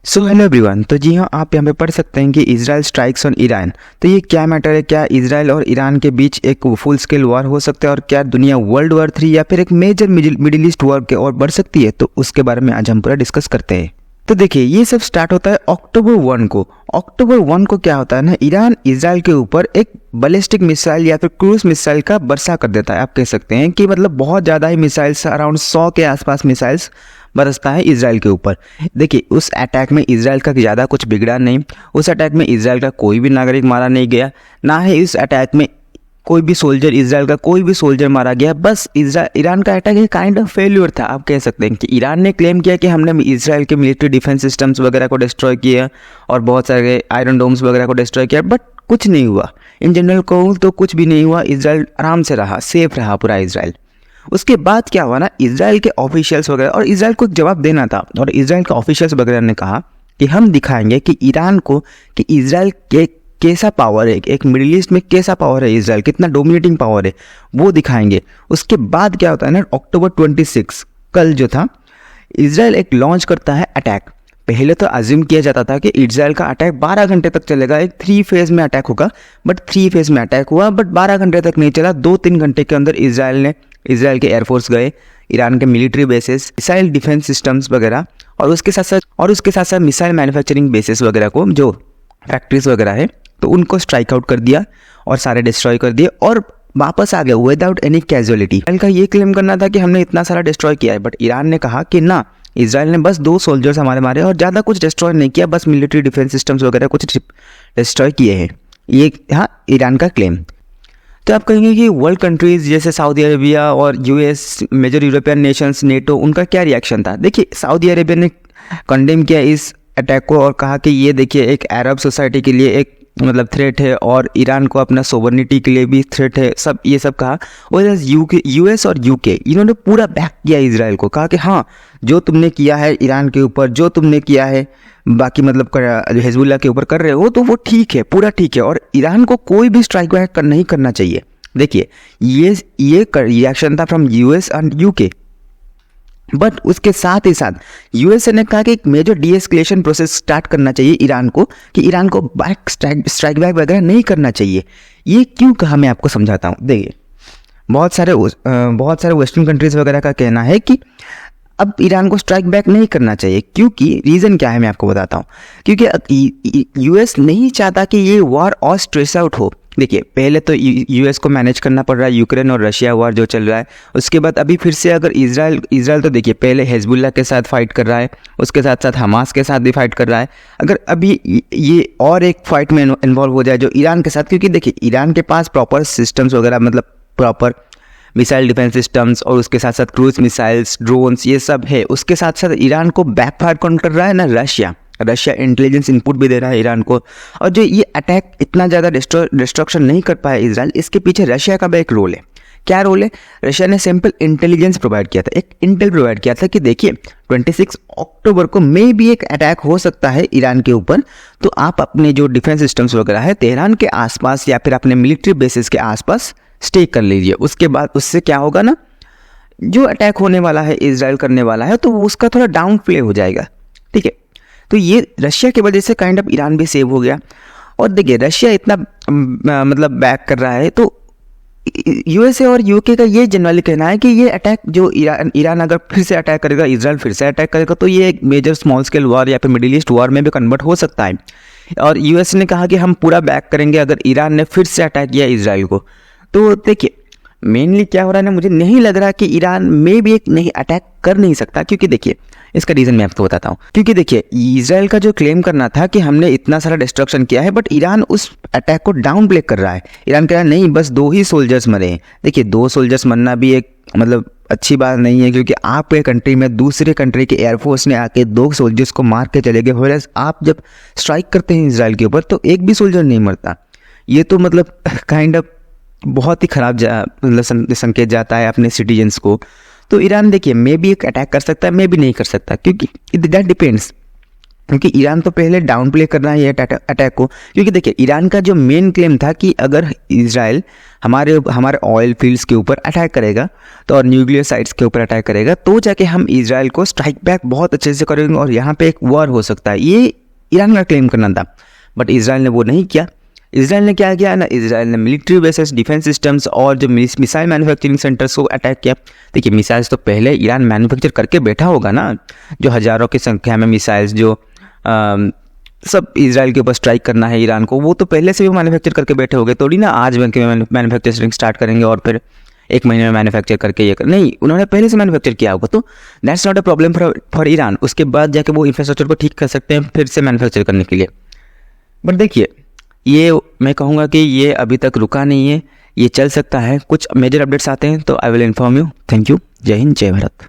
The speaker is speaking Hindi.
So hello everyone. तो जी हाँ, आप यहाँ पे पढ़ सकते हैं कि इजराइल स्ट्राइक्स ऑन ईरान। तो ये क्या मैटर है, क्या इजराइल और ईरान के बीच एक फुल स्केल वॉर हो सकता है और क्या दुनिया वर्ल्ड वॉर 3 या फिर एक मेजर मिडिल ईस्ट वॉर के और बढ़ सकती है? तो उसके बारे में आज हम पूरा डिस्कस करते हैं। तो देखिए, ये सब स्टार्ट होता है अक्टूबर 1 को। अक्टूबर 1 को क्या होता है ना, ईरान इजराइल के ऊपर एक बैलिस्टिक मिसाइल या फिर क्रूज मिसाइल का वर्षा कर देता है। आप कह सकते हैं कि मतलब बहुत ज़्यादा ही मिसाइल्स, अराउंड 100 के आसपास मिसाइल्स बरसता है इजराइल के ऊपर। देखिए, उस अटैक में इजराइल का ज़्यादा कुछ बिगड़ा नहीं। उस अटैक में इजराइल का कोई भी नागरिक मारा नहीं गया, ना ही इस अटैक में कोई भी सोल्जर, इजराइल का कोई भी सोल्जर मारा गया। बस ईरान का अटैक एक काइंड ऑफ फेल्यूर था। आप कह सकते हैं कि ईरान ने क्लेम किया कि हमने इजराइल के मिलिट्री डिफेंस सिस्टम्स वगैरह को डिस्ट्रॉय किया और बहुत सारे आयरन डोम्स वगैरह को डिस्ट्रॉय किया, बट कुछ नहीं हुआ। इन जनरल कहूँ तो कुछ भी नहीं हुआ। इजराइल आराम से रहा, सेफ रहा पूरा इजराइल। उसके बाद क्या हुआ ना, इजराइल के ऑफिशियल्स वगैरह, और इजराइल को एक जवाब देना था, और इजराइल के ऑफिशियल्स वगैरह ने कहा कि हम दिखाएंगे कि ईरान को कि इजराइल के कैसा पावर है, एक मिडिल ईस्ट में कैसा पावर है इजराइल, कितना डोमिनेटिंग पावर है, वो दिखाएंगे। उसके बाद क्या होता है ना, अक्टूबर 26 कल जो था, इजराइल एक लॉन्च करता है अटैक। पहले तो अज्यूम किया जाता था कि इजराइल का अटैक 12 घंटे तक चलेगा, एक 3 फेज में अटैक होगा, बट 3 फेज में अटैक हुआ, बट 12 घंटे तक नहीं चला। 2-3 घंटे के अंदर इजराइल के एयरफोर्स गए, ईरान के military bases, missile defence systems वगैरह, और उसके साथ साथ मिसाइल मैन्युफैक्चरिंग बेसिस वगैरह को, जो फैक्ट्रीज वगैरह है, तो उनको स्ट्राइक आउट कर दिया और सारे डिस्ट्रॉय कर दिए और वापस आ गया विदाउट एनी कैजुअलिटी। इजराइल का ये क्लेम करना था कि हमने इतना सारा डिस्ट्रॉय किया है, बट ईरान ने कहा कि ना, इजराइल ने बस 2 सोल्जर्स हमारे मारे और ज़्यादा कुछ डिस्ट्रॉय नहीं किया, बस मिलिट्री डिफेंस सिस्टम्स वगैरह कुछ डिस्ट्रॉय किए हैं। ये हाँ ईरान का क्लेम। तो आप कहेंगे कि वर्ल्ड कंट्रीज़ जैसे सऊदी अरेबिया और US, major European nations, NATO, उनका क्या रिएक्शन था? देखिए, सऊदी अरेबिया ने कंडेम किया इस अटैक को और कहा कि ये देखिए एक अरब सोसाइटी के लिए एक मतलब थ्रेट है और ईरान को अपना सोवर्निटी के लिए भी थ्रेट है, सब ये सब कहा। और यूएस और यूके, इन्होंने पूरा बैक किया इजराइल को, कहा कि हाँ, जो तुमने किया है ईरान के ऊपर, जो तुमने किया है बाकी मतलब हिजबुल्लाह के ऊपर कर रहे हो, तो वो ठीक है, पूरा ठीक है, और ईरान को कोई भी स्ट्राइक बैक नहीं करना चाहिए। देखिए, ये रिएक्शन था from US and UK. But उसके साथ ही साथ यूएसए ने कहा कि एक मेजर डीएस्केलेशन प्रोसेस स्टार्ट करना चाहिए ईरान को, कि ईरान को स्ट्राइक बैक वगैरह नहीं करना चाहिए। ये क्यों कहा, मैं आपको समझाता हूँ। देखिए, बहुत सारे वेस्टर्न कंट्रीज वगैरह का कहना है कि अब ईरान को स्ट्राइक बैक नहीं करना चाहिए, क्योंकि रीज़न क्या है मैं आपको बताता हूँ। क्योंकि यूएस नहीं चाहता कि ये वॉर और स्ट्रेस आउट हो। देखिए, पहले तो यूएस को मैनेज करना पड़ रहा है यूक्रेन और रशिया वॉर जो चल रहा है, उसके बाद अभी फिर से अगर इजराइल तो देखिए पहले हिजबुल्लाह के साथ फाइट कर रहा है, उसके साथ साथ हमास के साथ भी फाइट कर रहा है। अगर अभी ये और एक फाइट में इन्वॉल्व हो जाए जो ईरान के साथ, क्योंकि देखिए ईरान के पास प्रॉपर सिस्टम्स वगैरह, मतलब प्रॉपर मिसाइल डिफेंस सिस्टम्स, और उसके साथ साथ क्रूज मिसाइल्स, ड्रोन्स, ये सब है। उसके साथ साथ ईरान को बैकफायर कौन कर रहा है ना, रशिया इंटेलिजेंस इनपुट भी दे रहा है ईरान को। और जो ये अटैक इतना ज़्यादा डिस्ट्रक्शन नहीं कर पाया इजराइल, इसके पीछे रशिया का भी एक रोल है। क्या रोल है? रशिया ने सिंपल इंटेलिजेंस प्रोवाइड किया था, एक इंटेल प्रोवाइड किया था कि देखिए 26 अक्टूबर को मे भी एक अटैक हो सकता है ईरान के ऊपर, तो आप अपने जो डिफेंस सिस्टम्स वगैरह है तेहरान के आसपास या फिर अपने मिलिट्री बेसिस के आसपास स्टे कर लीजिए। उसके बाद उससे क्या होगा ना, जो अटैक होने वाला है इजराइल करने वाला है, तो उसका थोड़ा डाउन प्ले हो जाएगा। ठीक है, तो ये रशिया की वजह से काइंड ऑफ ईरान भी सेव हो गया। और देखिए, रशिया इतना मतलब बैक कर रहा है, तो यूएसए और यूके का ये जनरली कहना है कि ये अटैक जो ईरान अगर फिर से अटैक करेगा, इजराइल फिर से अटैक करेगा, तो ये एक मेजर स्मॉल स्केल वॉर या फिर मिडिल ईस्ट वॉर में भी कन्वर्ट हो सकता है। और यूएस ने कहा कि हम पूरा बैक करेंगे अगर ईरान ने फिर से अटैक किया इजराइल को। तो देखिए, मेनली क्या हो रहा है ना, मुझे नहीं लग रहा कि ईरान में भी एक नहीं अटैक कर नहीं सकता, क्योंकि देखिए इसका रीज़न मैं आपको बताता हूँ। क्योंकि देखिए, इजराइल का जो क्लेम करना था कि हमने इतना सारा डिस्ट्रक्शन किया है, बट ईरान उस अटैक को डाउन प्ले कर रहा है। ईरान कह रहा है नहीं, बस 2 ही सोल्जर्स मरे हैं। देखिए, 2 सोल्जर्स मरना भी एक मतलब अच्छी बात नहीं है, क्योंकि आपके कंट्री में दूसरे कंट्री के एयरफोर्स ने आके 2 सोल्जर्स को मार के चले गए। व्हेयरएज आप जब स्ट्राइक करते हैं इजराइल के ऊपर, तो एक भी सोल्जर नहीं मरता। ये तो मतलब काइंड ऑफ बहुत ही खराब मतलब संकेत जाता है अपने सिटीजन्स को। तो ईरान देखिए मे भी एक अटैक कर सकता है, मे भी नहीं कर सकता, क्योंकि दैट डिपेंड्स। क्योंकि ईरान तो पहले डाउन प्ले कर रहा है ये अटैक को, क्योंकि देखिए ईरान का जो मेन क्लेम था कि अगर इजराइल हमारे ऑयल फील्ड्स के ऊपर अटैक करेगा तो और न्यूक्लियर साइट्स के ऊपर अटैक करेगा तो जाके हम इजराइल को स्ट्राइक बैक बहुत अच्छे से करेंगे और यहाँ पे एक वॉर हो सकता है, ये ईरान का क्लेम करना था। बट इजराइल ने वो नहीं किया। इजराइल ने क्या किया ना, इजराइल ने मिलिट्री बेसेस, डिफेंस सिस्टम्स और जो मिसाइल मैन्युफैक्चरिंग सेंटर्स को अटैक किया। देखिए मिसाइल्स तो पहले ईरान मैन्युफैक्चर करके बैठा होगा ना, जो हज़ारों की संख्या में मिसाइल्स जो सब इजराइल के ऊपर स्ट्राइक करना है ईरान को, वो तो पहले से भी मैन्युफैक्चर करके बैठे हो गए, थोड़ी ना आज मैन्युफैक्चरिंग स्टार्ट करेंगे और फिर एक महीने में मैन्युफैक्चर करके नहीं, उन्होंने पहले से मैन्युफैक्चर किया होगा। तो that's not a problem for Iran. उसके बाद जाके वो इंफ्रास्ट्रक्चर को ठीक कर सकते हैं फिर से मैन्युफैक्चर करने के लिए। बट देखिए ये मैं कहूँगा कि ये अभी तक रुका नहीं है, ये चल सकता है। कुछ मेजर अपडेट्स आते हैं तो I will inform you. Thank you. जय हिंद, जय भारत।